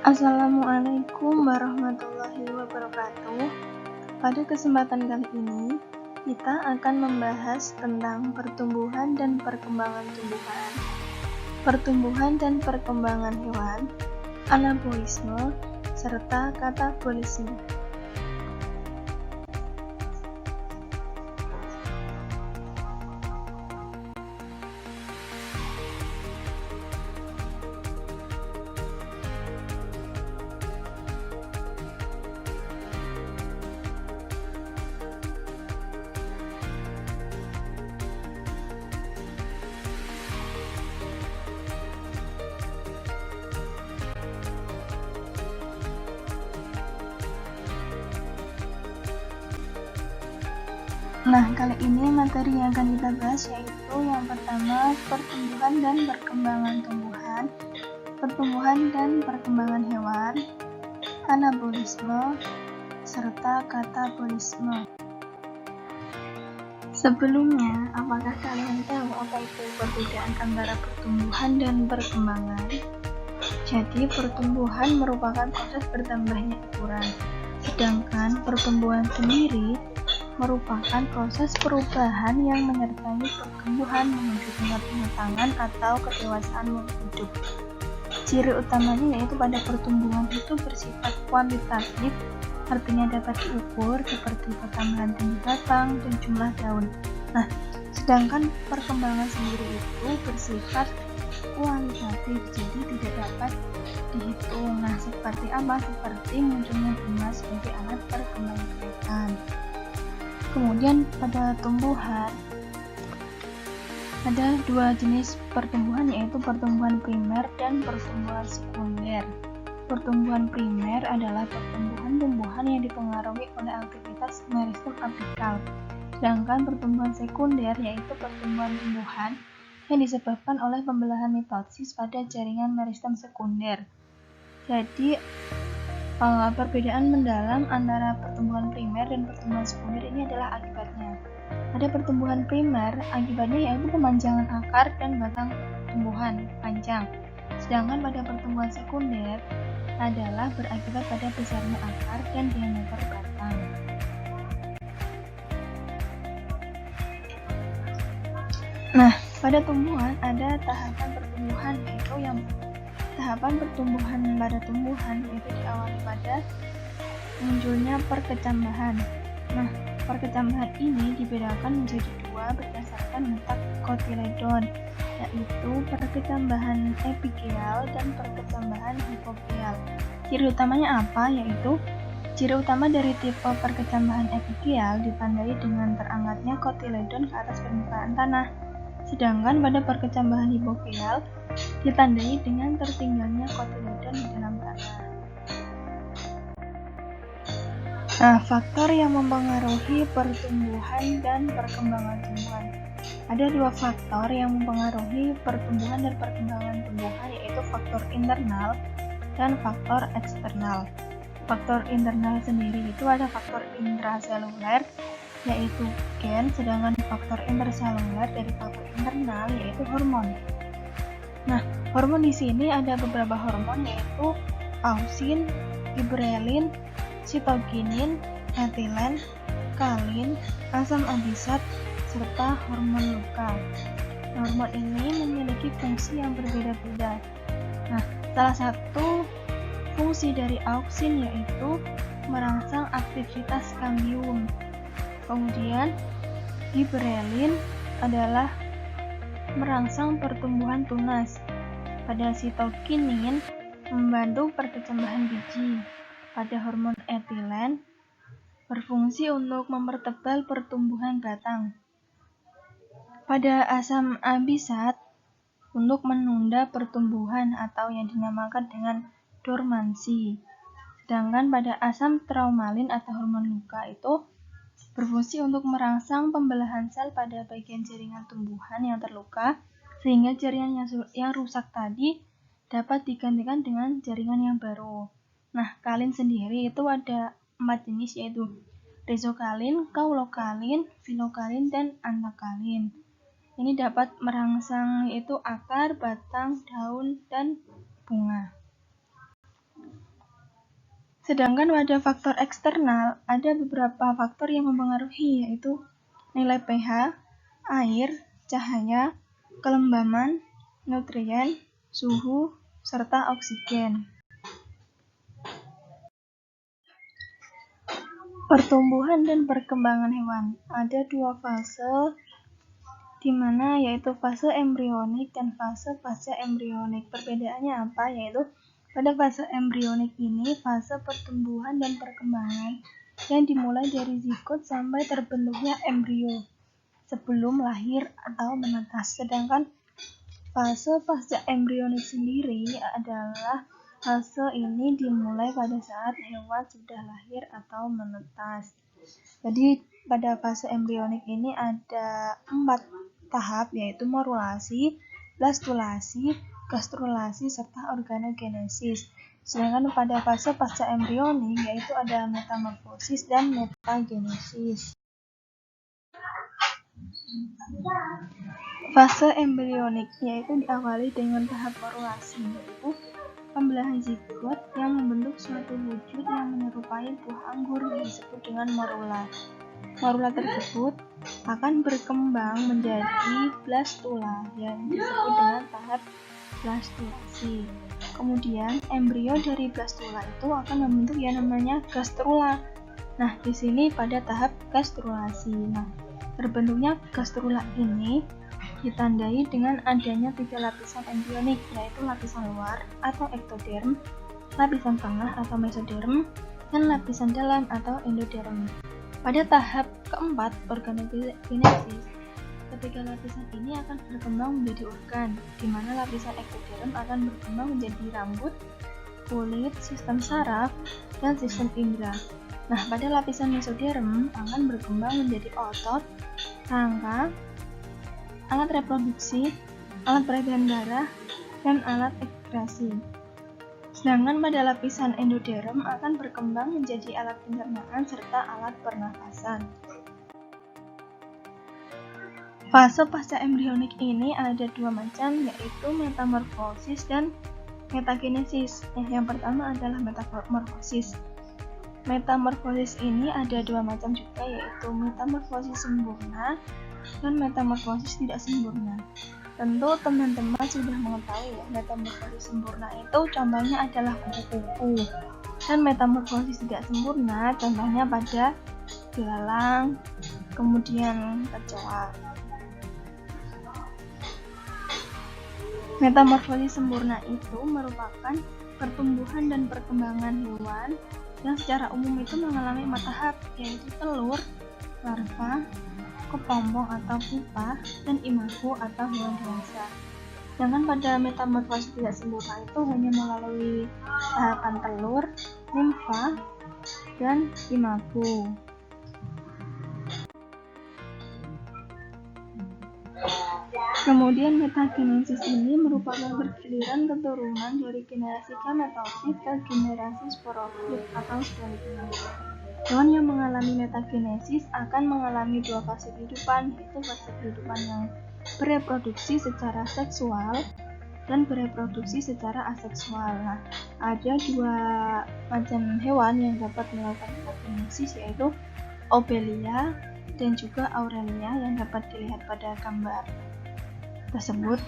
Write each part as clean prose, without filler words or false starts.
Assalamualaikum warahmatullahi wabarakatuh. Pada kesempatan kali ini, kita akan membahas tentang pertumbuhan dan perkembangan tumbuhan, pertumbuhan dan perkembangan hewan, anabolisme, serta katabolisme. Nah, kali ini materi yang akan kita bahas yaitu yang pertama, pertumbuhan dan perkembangan tumbuhan, pertumbuhan dan perkembangan hewan, anabolisme, serta katabolisme. Sebelumnya, apakah kalian tahu apa itu perbedaan antara pertumbuhan dan perkembangan? Jadi, pertumbuhan merupakan proses bertambahnya ukuran, sedangkan pertumbuhan sendiri merupakan proses perubahan yang menyertai pertumbuhan menuju tingkat kematangan atau kedewasaan hidup. Ciri utamanya yaitu pada pertumbuhan itu bersifat kuantitatif, artinya dapat diukur seperti pertambahan tinggi batang dan jumlah daun. Nah, sedangkan perkembangan sendiri itu bersifat kualitatif, jadi tidak dapat dihitung. Nah, seperti apa? Seperti munculnya bunga sebagai alat perkembangan. Kemudian pada tumbuhan ada dua jenis pertumbuhan, yaitu pertumbuhan primer dan pertumbuhan sekunder. Pertumbuhan primer adalah pertumbuhan-tumbuhan yang dipengaruhi oleh aktivitas meristem apikal. Sedangkan pertumbuhan sekunder yaitu pertumbuhan-tumbuhan yang disebabkan oleh pembelahan mitosis pada jaringan meristem sekunder. Jadi perbedaan mendalam antara pertumbuhan primer dan pertumbuhan sekunder ini adalah akibatnya. Pada pertumbuhan primer, akibatnya yaitu pemanjangan akar dan batang tumbuhan panjang. Sedangkan pada pertumbuhan sekunder adalah berakibat pada besarnya akar dan diameter batang. Nah, pada tumbuhan ada tahapan pertumbuhan, yaitu yang tahapan pertumbuhan pada tumbuhan yaitu diawali pada munculnya perkecambahan. Nah, perkecambahan ini dibedakan menjadi dua berdasarkan letak kotiledon, yaitu perkecambahan epikeal dan perkecambahan hipokeal. Ciri utamanya apa? Yaitu ciri utama dari tipe perkecambahan epikeal ditandai dengan terangkatnya kotiledon ke atas permukaan tanah. Sedangkan pada perkecambahan hipokeal ditandai dengan tertinggalnya kotiledon di dalam tanah. Nah, faktor yang mempengaruhi pertumbuhan dan perkembangan tumbuhan. Ada dua faktor yang mempengaruhi pertumbuhan dan perkembangan tumbuhan, yaitu faktor internal dan faktor eksternal. Faktor internal sendiri itu ada faktor intraseluler yaitu gen, sedangkan faktor interseluler dari faktor internal yaitu hormon. Nah, hormon di sini ada beberapa hormon yaitu ausin, giberelin, sitokinin, etilen, kalin, asam abisat, serta hormon luka. Hormon ini memiliki fungsi yang berbeda-beda. Nah, salah satu fungsi dari ausin yaitu merangsang aktivitas kambium. Kemudian giberelin adalah merangsang pertumbuhan tunas. Pada sitokinin membantu perkecambahan biji. Pada hormon etilen berfungsi untuk mempertebal pertumbuhan batang. Pada asam abisat untuk menunda pertumbuhan atau yang dinamakan dengan dormansi. Sedangkan pada asam traumalin atau hormon luka itu berfungsi untuk merangsang pembelahan sel pada bagian jaringan tumbuhan yang terluka, sehingga jaringan yang rusak tadi dapat digantikan dengan jaringan yang baru. Nah, kalin sendiri itu ada 4 jenis, yaitu rizokalin, kaulokalin, filokalin, dan antakalin. Ini dapat merangsang yaitu akar, batang, daun, dan bunga. Sedangkan pada faktor eksternal, ada beberapa faktor yang mempengaruhi, yaitu nilai pH, air, cahaya, kelembaman, nutrien, suhu, serta oksigen. Pertumbuhan dan perkembangan hewan. Ada dua fase di mana yaitu fase embrionik dan fase pasca embrionik. Perbedaannya apa? Yaitu pada fase embrionik ini fase pertumbuhan dan perkembangan yang dimulai dari zigot sampai terbentuknya embrio sebelum lahir atau menetas. Sedangkan fase pasca embrionik sendiri adalah fase ini dimulai pada saat hewan sudah lahir atau menetas. Jadi pada fase embrionik ini ada 4 tahap, yaitu morulasi, blastulasi, gastrulasi, serta organogenesis. Sedangkan pada fase pasca embrionik yaitu ada metamorfosis dan metagenesis. Fase embrionik yaitu diawali dengan tahap morulasi, yaitu pembelahan zigot yang membentuk suatu wujud yang menyerupai buah anggur yang disebut dengan morula. Morula tersebut akan berkembang menjadi blastula yang disebut dengan tahap blastulasi. Kemudian embrio dari blastula itu akan membentuk yang namanya gastrula. Nah, di sini pada tahap gastrulasi. Nah, terbentuknya gastrula ini ditandai dengan adanya 3 lapisan embrionik, yaitu lapisan luar atau ektoderm, lapisan tengah atau mesoderm, dan lapisan dalam atau endoderm. Pada tahap keempat, organogenesis, ketiga lapisan ini akan berkembang menjadi organ, di mana lapisan ektoderm akan berkembang menjadi rambut, kulit, sistem saraf, dan sistem indera. Nah, pada lapisan mesoderm akan berkembang menjadi otot, rangka, alat reproduksi, alat peredaran darah, dan alat ekskresi. Sedangkan pada lapisan endoderm akan berkembang menjadi alat pencernaan serta alat pernafasan. Fase pasca embrionik ini ada 2 macam, yaitu metamorfosis dan metagenesis. Yang pertama adalah metamorfosis. Metamorfosis ini ada 2 macam juga, yaitu metamorfosis sempurna dan metamorfosis tidak sempurna. Tentu teman-teman sudah mengetahui ya, metamorfosis sempurna itu contohnya adalah kupu-kupu, dan metamorfosis tidak sempurna contohnya pada belalang, kemudian kecoa. Metamorfosis sempurna itu merupakan pertumbuhan dan perkembangan hewan yang secara umum itu mengalami 4 tahap, yaitu telur, larva, kepompong atau pupa, dan imago atau hewan dewasa. Sedangkan pada metamorfosis tidak sempurna itu hanya melalui tahapan telur, nimfa, dan imago. Kemudian metagenesis ini merupakan pergiliran keturunan dari generasi gametosit ke generasi sporofit atau sebaliknya. Hewan yang mengalami metagenesis akan mengalami 2 fase kehidupan, yaitu fase kehidupan yang bereproduksi secara seksual dan bereproduksi secara aseksual. Nah, ada 2 macam hewan yang dapat melakukan metagenesis, yaitu Obelia dan juga Aurelia yang dapat dilihat pada gambar tersebut.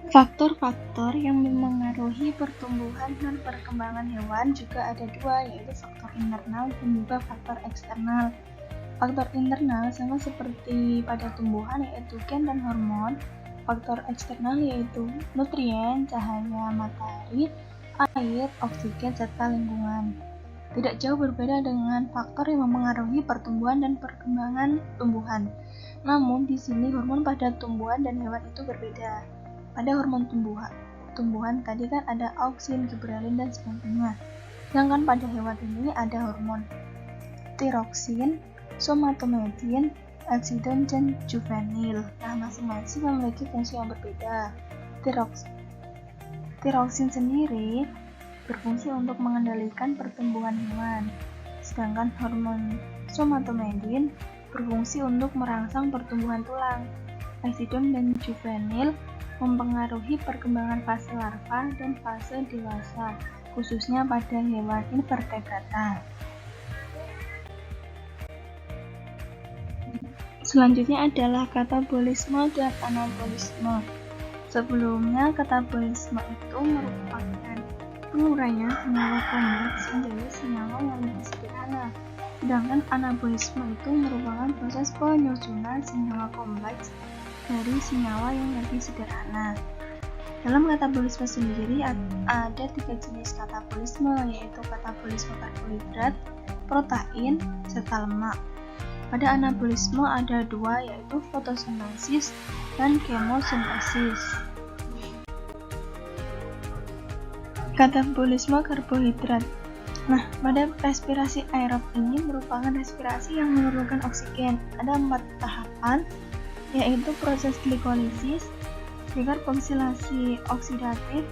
Faktor-faktor yang memengaruhi pertumbuhan dan perkembangan hewan juga ada 2, yaitu faktor internal dan juga faktor eksternal. Faktor internal sama seperti pada tumbuhan, yaitu gen dan hormon. Faktor eksternal yaitu nutrien, cahaya matahari, air, oksigen, serta lingkungan. Tidak jauh berbeda dengan faktor yang memengaruhi pertumbuhan dan perkembangan tumbuhan. Namun di sini hormon pada tumbuhan dan hewan itu berbeda. Pada hormon tumbuhan tadi kan ada auksin, giberelin, dan sebagainya. Sedangkan pada hewan ini ada hormon tiroksin, somatomedin, eksidon, dan juvenil. Nah, masing-masing memiliki fungsi yang berbeda. Tiroksin sendiri berfungsi untuk mengendalikan pertumbuhan hewan, sedangkan hormon somatomedin berfungsi untuk merangsang pertumbuhan tulang. Eksidon dan juvenil mempengaruhi perkembangan fase larva dan fase dewasa, khususnya pada hewan invertebrata. Selanjutnya adalah katabolisme dan anabolisme. Sebelumnya, katabolisme itu merupakan penguraian senyawa kompleks menjadi senyawa yang lebih sederhana. Sedangkan anabolisme itu merupakan proses penyusunan senyawa kompleks dari senyawa yang lebih sederhana. Dalam katabolisme sendiri ada 3 jenis katabolisme, yaitu katabolisme karbohidrat, protein, serta lemak. Pada anabolisme ada 2, yaitu fotosintesis dan kemosintesis. Katabolisme karbohidrat. Nah, pada respirasi aerob ini merupakan respirasi yang memerlukan oksigen. Ada 4 tahapan, yaitu proses glikolisis, dekarboksilasi oksidatif,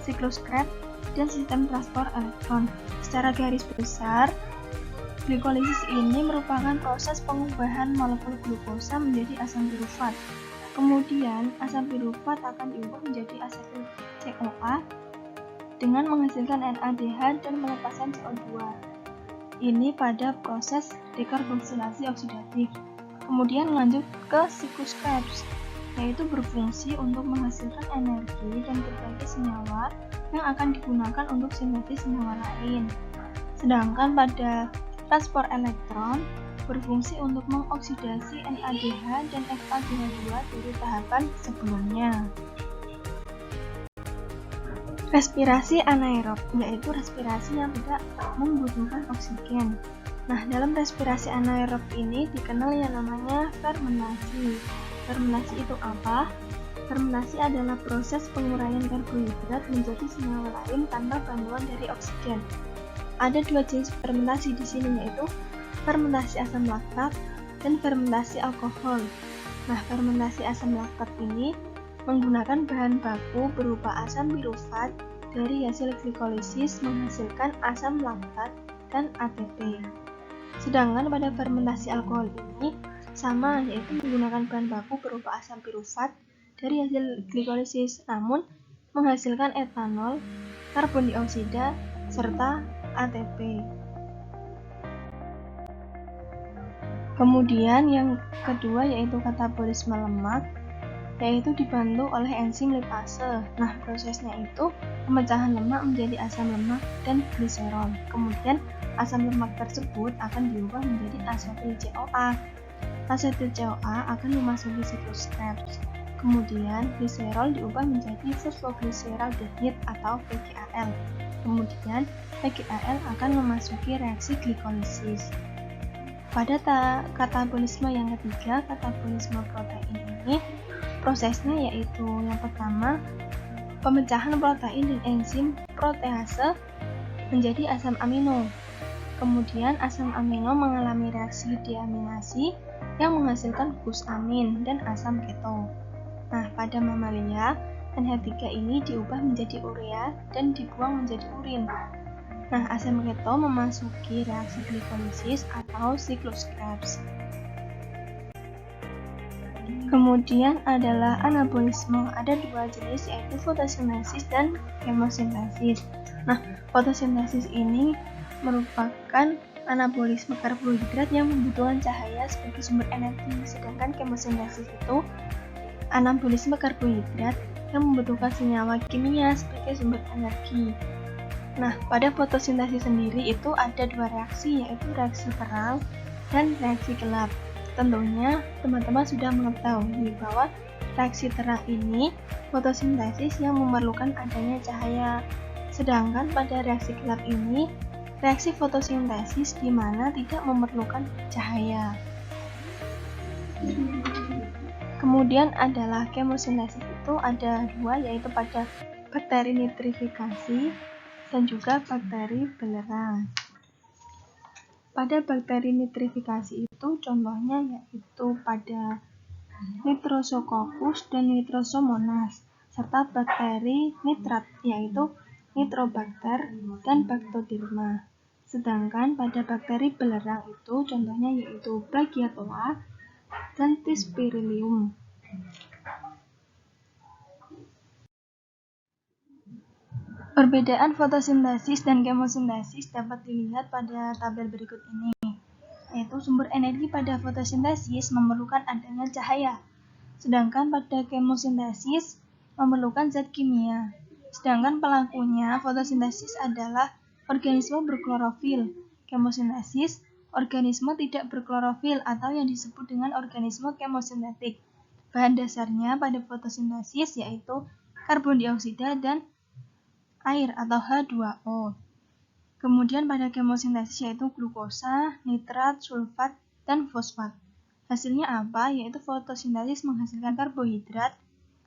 siklus Krebs, dan sistem transport elektron. Secara garis besar, glikolisis ini merupakan proses pengubahan molekul glukosa menjadi asam pirufat. Kemudian, asam pirufat akan diubah menjadi asetil CoA dengan menghasilkan NADH dan melepaskan CO2. Ini pada proses dekarboksilasi oksidatif. Kemudian lanjut ke siklus Krebs, yaitu berfungsi untuk menghasilkan energi dan berbagai senyawa yang akan digunakan untuk sintesis senyawa lain. Sedangkan pada transport elektron berfungsi untuk mengoksidasi NADH dan FADH2 dari tahapan sebelumnya. Respirasi anaerob, yaitu respirasi yang tidak membutuhkan oksigen. Nah, dalam respirasi anaerob ini dikenal yang namanya fermentasi. Fermentasi itu apa? Fermentasi adalah proses penguraian karbohidrat menjadi senyawa lain tanpa bantuan dari oksigen. Ada 2 jenis fermentasi di sini, yaitu fermentasi asam laktat dan fermentasi alkohol. Nah, fermentasi asam laktat ini menggunakan bahan baku berupa asam pirufat dari hasil glikolisis menghasilkan asam laktat dan ATP. Sedangkan pada fermentasi alkohol ini sama, yaitu menggunakan bahan baku berupa asam pirufat dari hasil glikolisis, namun menghasilkan etanol, karbon dioksida, serta ATP. Kemudian yang kedua yaitu katabolisme lemak, yaitu dibantu oleh enzim lipase. Nah, prosesnya itu pemecahan lemak menjadi asam lemak dan gliserol. Kemudian asam lemak tersebut akan diubah menjadi asetil CoA. Asetil CoA akan memasuki siklus Krebs. Kemudian gliserol diubah menjadi fosfoglyceraldehyde atau PGAL. Kemudian PGAL akan memasuki reaksi glikolisis. Pada katabolisme yang ketiga, katabolisme protein ini prosesnya yaitu yang pertama pemecahan protein dan enzim protease menjadi asam amino. Kemudian asam amino mengalami reaksi deaminasi yang menghasilkan gusamin dan asam keto. Nah, pada mamalia, NH3 ini diubah menjadi urea dan dibuang menjadi urin. Nah, asam keto memasuki reaksi glikolisis atau siklus Krebs. Kemudian adalah anabolisme. Ada 2 jenis, yaitu fotosintesis dan kemosintesis. Nah, fotosintesis ini merupakan anabolisme karbohidrat yang membutuhkan cahaya sebagai sumber energi, sedangkan kemosintesis itu anabolisme karbohidrat yang membutuhkan senyawa kimia sebagai sumber energi. Nah, pada fotosintesis sendiri itu ada 2 reaksi, yaitu reaksi terang dan reaksi gelap. Tentunya teman-teman sudah mengetahui bahwa reaksi terang ini fotosintesis yang memerlukan adanya cahaya. Sedangkan pada reaksi gelap ini reaksi fotosintesis di mana tidak memerlukan cahaya. Kemudian adalah kemosintesis, itu ada 2, yaitu pada bakteri nitrifikasi dan juga bakteri belerang. Pada bakteri nitrifikasi itu contohnya yaitu pada Nitrosococcus dan Nitrosomonas, serta bakteri nitrat yaitu Nitrobacter dan Bactotherma. Sedangkan pada bakteri belerang itu contohnya yaitu Plagiatoa dan Thysperilium. Perbedaan fotosintesis dan kemosintesis dapat dilihat pada tabel berikut ini, yaitu sumber energi pada fotosintesis memerlukan adanya cahaya, sedangkan pada kemosintesis memerlukan zat kimia. Sedangkan pelakunya fotosintesis adalah organisme berklorofil, kemosintesis organisme tidak berklorofil atau yang disebut dengan organisme kemosintetik. Bahan dasarnya pada fotosintesis yaitu karbon dioksida dan air atau H2O. Kemudian pada kemosintesis yaitu glukosa, nitrat, sulfat, dan fosfat. Hasilnya apa? Yaitu fotosintesis menghasilkan karbohidrat,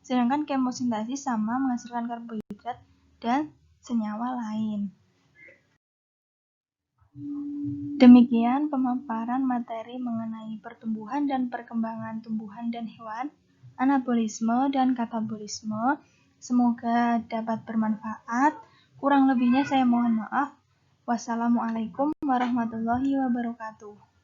sedangkan kemosintesis sama menghasilkan karbohidrat dan senyawa lain. Demikian pemaparan materi mengenai pertumbuhan dan perkembangan tumbuhan dan hewan, anabolisme dan katabolisme. Semoga dapat bermanfaat. Kurang lebihnya saya mohon maaf. Wassalamualaikum warahmatullahi wabarakatuh.